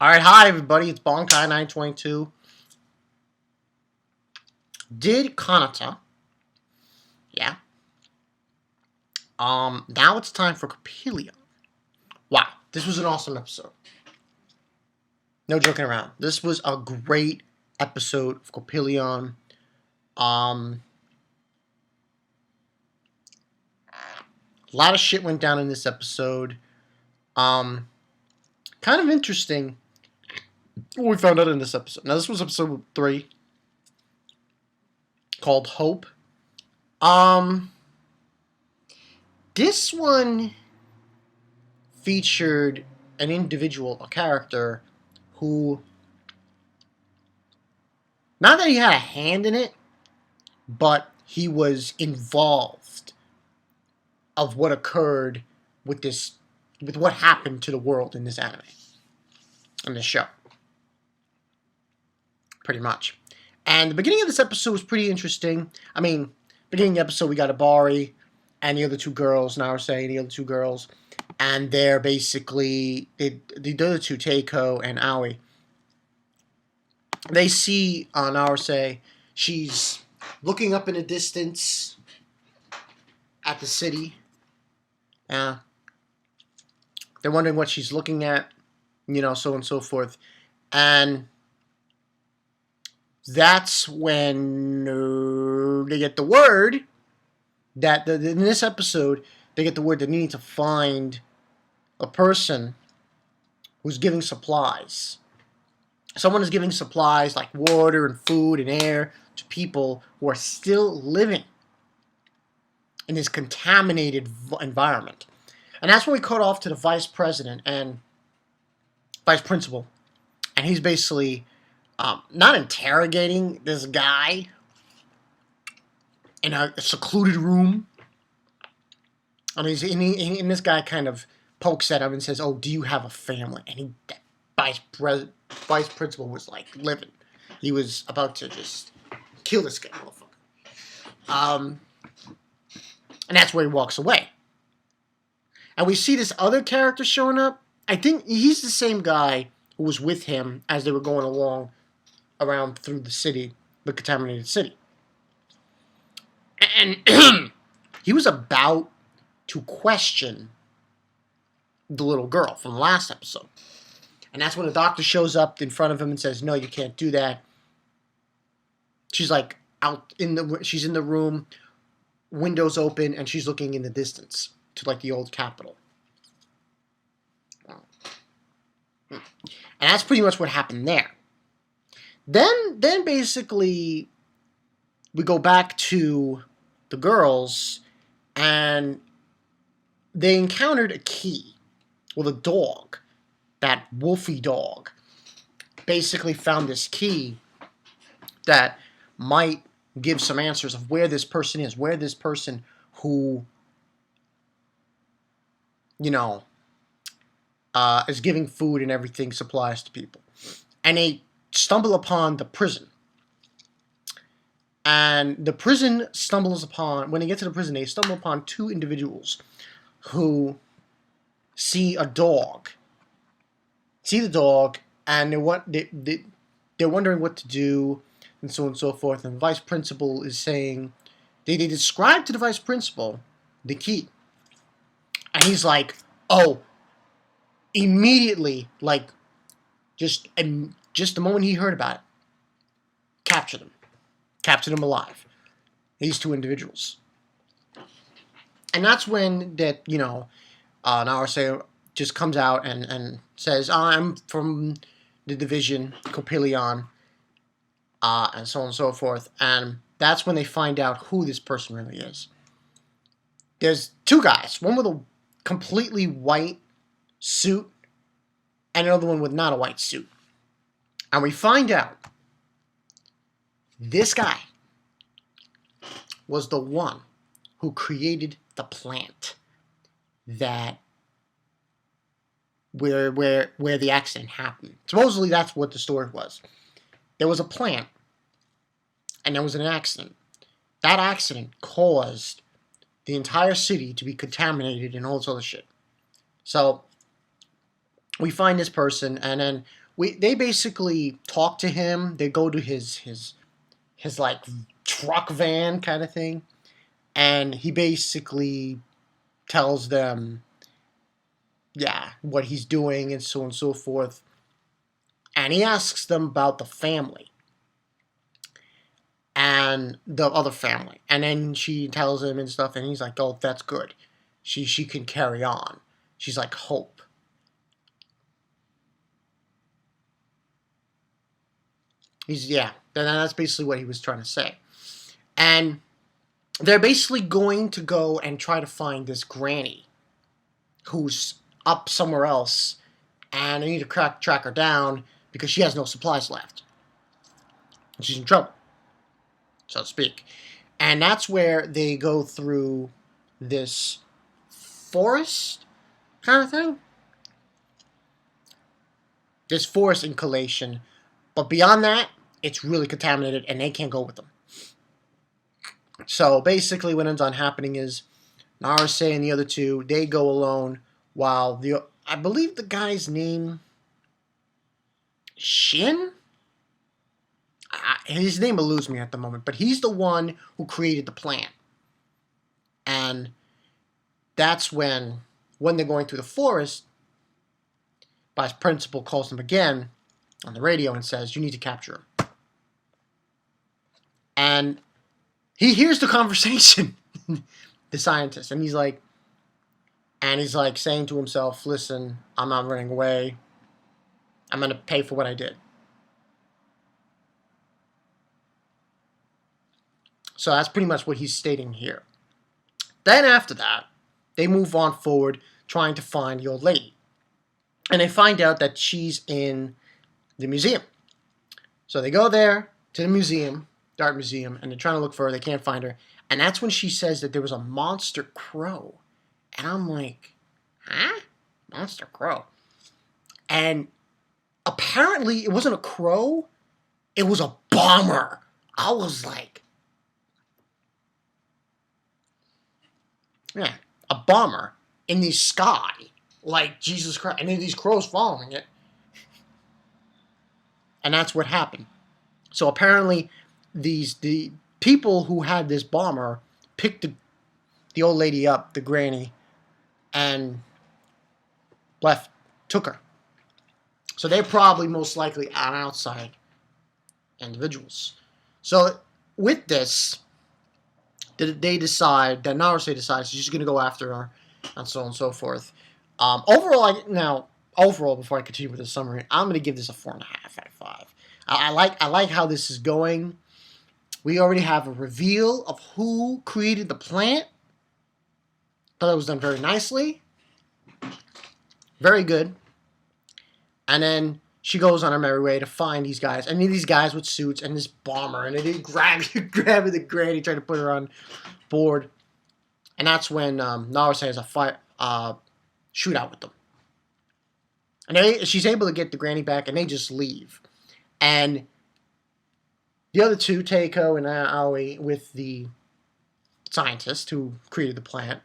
Alright, hi everybody, it's Bonkai922. Did Kanata. Yeah. Now it's time for Coppelion. Wow, this was an awesome episode. No joking around. This was a great episode of Coppelion. A lot of shit went down in this episode. Kind of interesting what we found out in this episode. Now, this was episode 3, called Hope. This one featured an individual, a character, who, not that he had a hand in it, but he was involved of what occurred with what happened to the world in this anime, in this show. Pretty much. And the beginning of this episode was pretty interesting. I mean, beginning of the episode, we got Abari and the other two girls, Naruse and the other two girls. And they're basically, the other two, Teiko and Aoi. They see Naruse. She's looking up in the distance at the city. They're wondering what she's looking at, so on and so forth. And that's when they get the word that in this episode, they get the word that they need to find a person who's giving supplies. Someone is giving supplies like water and food and air to people who are still living in this contaminated environment. And that's when we cut off to the vice president and vice principal. And he's basically not interrogating this guy in a secluded room. I mean, and this guy kind of pokes at him and says, "Oh, do you have a family?" And that vice principal was like livid. He was about to just kill this guy, motherfucker. And that's where he walks away. And we see this other character showing up. I think he's the same guy who was with him as they were going along around through the city, the contaminated city. And he was about to question the little girl from the last episode. And that's when the doctor shows up in front of him and says, "No, you can't do that." She's like she's in the room, windows open, and she's looking in the distance to like the old Capitol. And that's pretty much what happened there. Then basically we go back to the girls, and they encountered a key. Well, the dog, that wolfy dog, basically found this key that might give some answers of where this person is, where this person who, is giving food and everything, supplies to people. And they stumble upon the prison. And the prison when they get to the prison, they stumble upon two individuals who see the dog, and they're wondering what to do, and so on and so forth. And the vice principal is saying, they describe to the vice principal the key. And he's like, oh, immediately, like, just the moment he heard about it, capture them alive, these two individuals. And that's when that, Naruse just comes out and says, "I'm from the division, Coppelion," and so on and so forth. And that's when they find out who this person really is. There's two guys, one with a completely white suit, and another one with not a white suit. And we find out this guy was the one who created the plant that where the accident happened. Supposedly that's what the story was. There was a plant, and there was an accident. That accident caused the entire city to be contaminated and all this other shit. So we find this person, and then they basically talk to him. They go to his like truck van kind of thing, and he basically tells them, yeah, what he's doing and so on and so forth. And he asks them about the family and the other family, and then she tells him and stuff, and he's like, "Oh, that's good. She can carry on. She's like hope." Yeah, that's basically what he was trying to say. And they're basically going to go and try to find this granny who's up somewhere else, and they need to track her down because she has no supplies left. She's in trouble, so to speak. And that's where they go through this forest kind of thing. This forest inhalation. But beyond that, it's really contaminated and they can't go with them. So basically what ends on happening is Naruse and the other two, they go alone while I believe the guy's name, Shin? His name eludes me at the moment, but he's the one who created the plan. And that's when they're going through the forest, Vice Principal calls him again on the radio and says, "You need to capture him." And he hears the conversation, the scientist, and he's like saying to himself, "Listen, I'm not running away. I'm going to pay for what I did." So that's pretty much what he's stating here. Then after that, they move on forward trying to find the old lady. And they find out that she's in the museum. So they go there to the museum, the art museum, and they're trying to look for her. They can't find her. And that's when she says that there was a monster crow. And I'm like, huh? Monster crow. And apparently it wasn't a crow. It was a bomber. I was like, yeah, a bomber in the sky. Like, Jesus Christ. And then these crows following it. And that's what happened. So apparently the people who had this bomber picked the old lady up, the granny, and took her. So they're probably most likely outside individuals. So with this, they decide that Naruse decides she's going to go after her, and so on and so forth. Overall, before I continue with the summary, I'm going to give this a 4.5 out of 5. I like how this is going. We already have a reveal of who created the plant. Thought it was done very nicely. Very good. And then she goes on her merry way to find these guys. And these guys with suits and this bomber. And they grab the granny, trying to put her on board. And that's when Naruse has a fight, shootout with them. And she's able to get the granny back, and they just leave. And the other two, Teiko and Aoi, with the scientist who created the plant,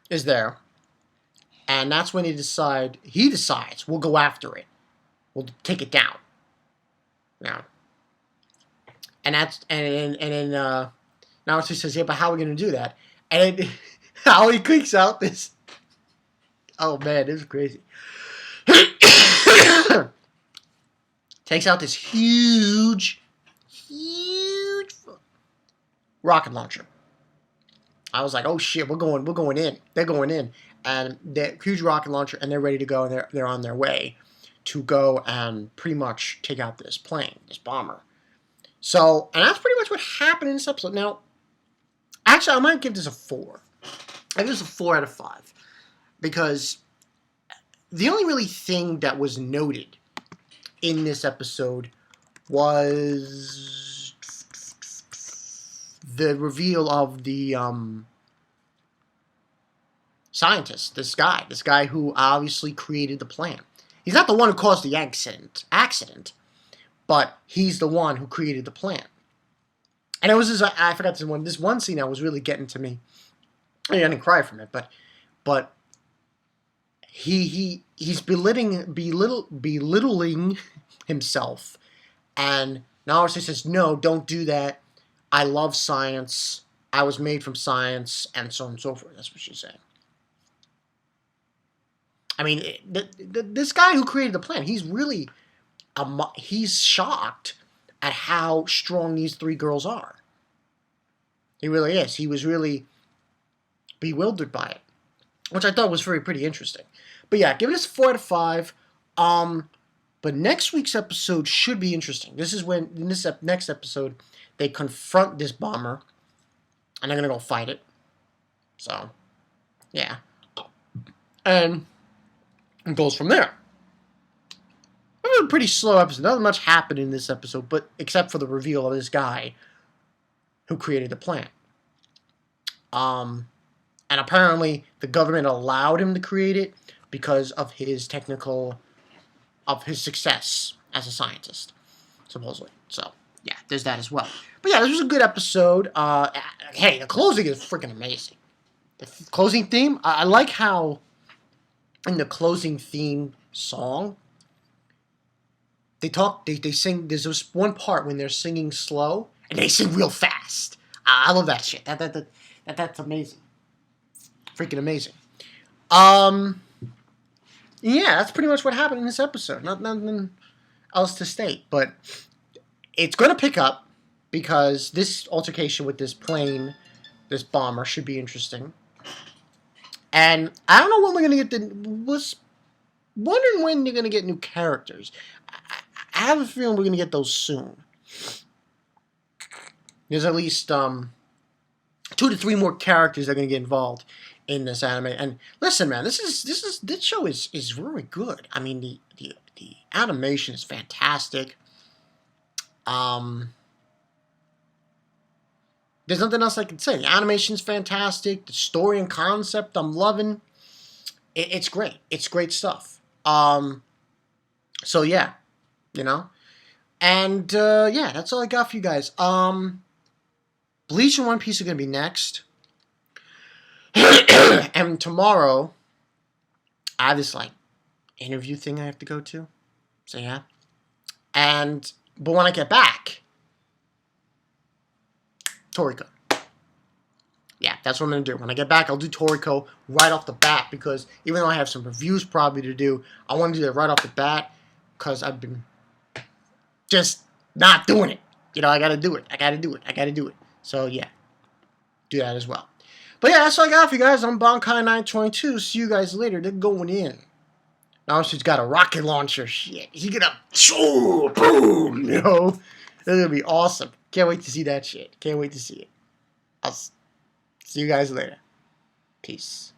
is there. And that's when he decides, we'll go after it. We'll take it down. Now. And then Naruse says, yeah, but how are we going to do that? And then Aoi clicks out this. Oh man, this is crazy. Takes out this huge rocket launcher. I was like, oh shit, we're going in. They're going in. And the huge rocket launcher, and they're ready to go, and they're on their way to go and pretty much take out this plane, this bomber. So, and that's pretty much what happened in this episode. Now, actually, I might give this a 4. I give this a 4 out of 5. Because the only really thing that was noted in this episode was the reveal of the scientist, this guy who obviously created the plan. He's not the one who caused the accident, but he's the one who created the plan. And it was I forgot this one scene that was really getting to me. I didn't cry from it, but he's belittling himself, and Naruto says, "No, don't do that. I love science. I was made from science," and so on and so forth. That's what she's saying. I mean, this guy who created the plan, he's shocked at how strong these three girls are. He really is. He was really bewildered by it, which I thought was pretty interesting. But yeah, give it a 4 out of 5. But next week's episode should be interesting. This is when, in this next episode, they confront this bomber, and they're going to go fight it. So, yeah. And it goes from there. It was a pretty slow episode. Not much happened in this episode, but except for the reveal of this guy who created the plan. And apparently the government allowed him to create it because of his success as a scientist, supposedly. So, yeah, there's that as well. But yeah, this was a good episode. Hey, the closing is freaking amazing. The closing theme, I like how in the closing theme song, they sing, there's this one part when they're singing slow, and they sing real fast. I love that shit. That's amazing. Freaking amazing. Yeah, that's pretty much what happened in this episode. Nothing else to state, but it's going to pick up because this altercation with this plane, this bomber, should be interesting. And I don't know when we're going to get was wondering when they're going to get new characters. I have a feeling we're going to get those soon. There's at least 2 to 3 more characters that are going to get involved in this anime. And listen, man, this show is very good. I mean, the animation is fantastic. There's nothing else I can say. The animation is fantastic. The story and concept I'm loving. It's great. It's great stuff. So yeah, you know. And yeah, that's all I got for you guys. Bleach and One Piece are going to be next. And tomorrow, I have this, interview thing I have to go to. So, yeah. But when I get back, Toriko. Yeah, that's what I'm going to do. When I get back, I'll do Toriko right off the bat, because even though I have some reviews probably to do, I want to do that right off the bat, because I've been just not doing it. You know, I got to do it. So, yeah. Do that as well. But yeah, that's all I got for you guys. I'm Bonkai922. See you guys later. They're going in. Now she's got a rocket launcher. Shit. He's gonna boom, you know? It's gonna be awesome. Can't wait to see that shit. Can't wait to see it. I'll see you guys later. Peace.